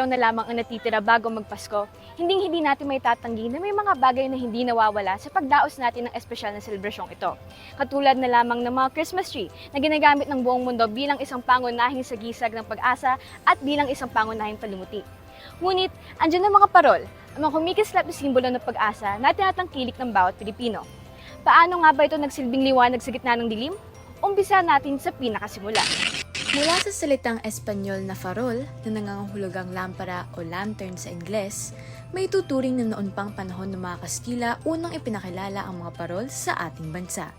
araw na lamang ang natitira bago magpasko, hindi natin may tatanggi na may mga bagay na hindi nawawala sa pagdaos natin ng espesyal na selebrasyong ito. Katulad na lamang ng mga Christmas tree na ginagamit ng buong mundo bilang isang pangunahing sagisag ng pag-asa at bilang isang pangunahing palimuti. Ngunit, andyan ang mga parol, ang mga kumikislap na simbolo ng pag-asa na tinatangkilik ng bawat Pilipino. Paano nga ba ito nagsilbing liwanag sa gitna ng dilim? Umpisa natin sa pinakasimula. Mula sa salitang Espanyol na farol na nangangahulugang lampara o lantern sa Ingles, may tuturing na noon pang panahon ng mga Kastila unang ipinakilala ang mga parol sa ating bansa.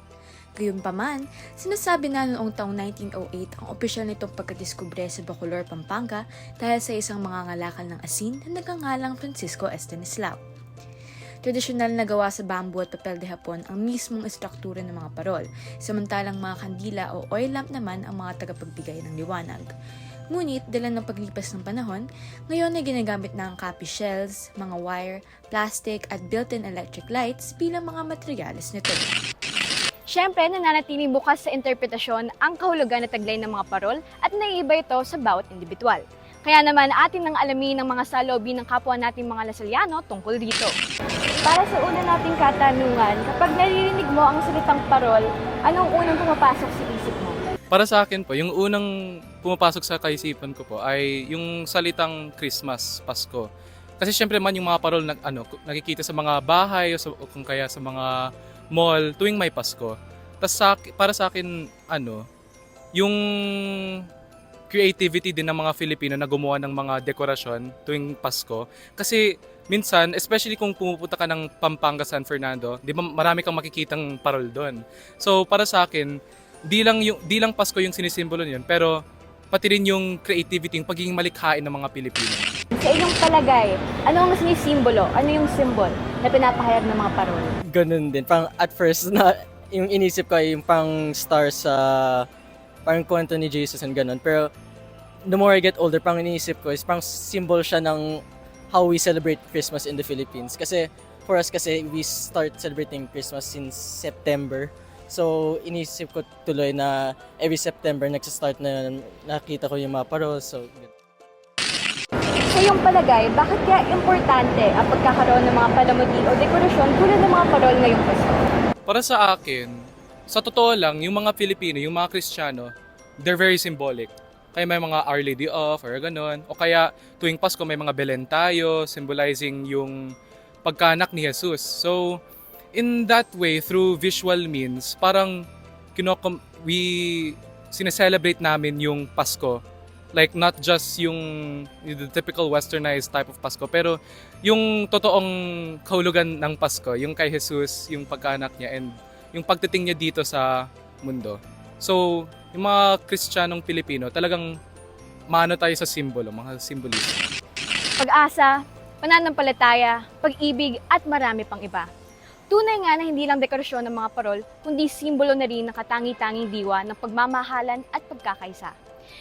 Gayunpaman, sinasabi na noong taong 1908 ang opisyal nitong pagkadiskubre sa Bacolor, Pampanga dahil sa isang mangangalakal ng asin na nagngangalang Francisco Estanislao. Tradisyonal na gawa sa bamboo at papel de hapon ang mismong estruktura ng mga parol, samantalang mga kandila o oil lamp naman ang mga tagapagbigay ng liwanag. Ngunit, dala ng paglipas ng panahon, ngayon ay ginagamit na ang copy shells, mga wire, plastic at built-in electric lights bilang mga materyales nito. Siyempre, nananatiling bukas sa interpretasyon ang kahulugan na taglay ng mga parol at naiiba ito sa bawat individual. Kaya naman atin nang alamin ng mga saloobin ng kapwa nating mga Lasalliano tungkol dito. Para sa una nating katanungan, kapag naririnig mo ang salitang parol, anong unang pumapasok sa isip mo? Para sa akin po, yung unang pumapasok sa kaisipan ko po ay yung salitang Christmas, Pasko. Kasi syempre man yung mga parol nakikita sa mga bahay o kung kaya sa mga mall tuwing may Pasko. Tapos para sa akin, yung creativity din ng mga Filipino na gumawa ng mga dekorasyon tuwing Pasko. Kasi minsan, especially kung pumupunta ka ng Pampanga, San Fernando, di ba marami kang makikitang parol doon. So para sa akin, di lang Pasko yung sinisimbolo niyon, pero pati rin yung creativity, yung pagiging malikhain ng mga Pilipino. Sa inyong palagay, ano ang sinisimbolo? Ano yung symbol na pinapahayag ng mga parol? Ganun din. Pang at first na yung inisip ko ay yung pang star sa parang kwento ni Jesus and ganun. Pero the more I get older, pang iniisip ko is pang symbol siya ng how we celebrate Christmas in the Philippines. Kasi for us we start celebrating Christmas since September. So inisip ko tuloy na every September nagsastart na nakita ko yung mga parol. So Sa iyong palagay, bakit kaya importante ang pagkakaroon ng mga palamuti o dekorasyon tulad ng mga parol ngayong Pasko? Para sa akin, sa totoo lang, yung mga Filipino, yung mga Kristiyano, they're very symbolic. Kaya may mga Our Lady of or gano'n. O kaya tuwing Pasko may mga Belen tayo, symbolizing yung pagkanak ni Jesus. So, in that way, through visual means, parang sineselebrate namin yung Pasko. Like not just the typical westernized type of Pasko, pero yung totoong kahulugan ng Pasko, yung kay Jesus, yung pagkanak niya, and yung pagtiting niya dito sa mundo. So, yung mga Kristiyanong Pilipino, talagang maano tayo sa simbolo, mga simbolismo. Pag-asa, pananampalataya, pag-ibig at marami pang iba. Tunay nga na hindi lang dekorasyon ng mga parol, kundi simbolo na rin ng katangi-tanging diwa ng pagmamahalan at pagkakaisa.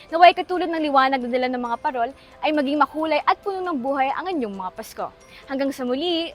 Naway katulad ng liwanag na dala ng mga parol ay maging makulay at puno ng buhay ang inyong mga Pasko. Hanggang sa muli,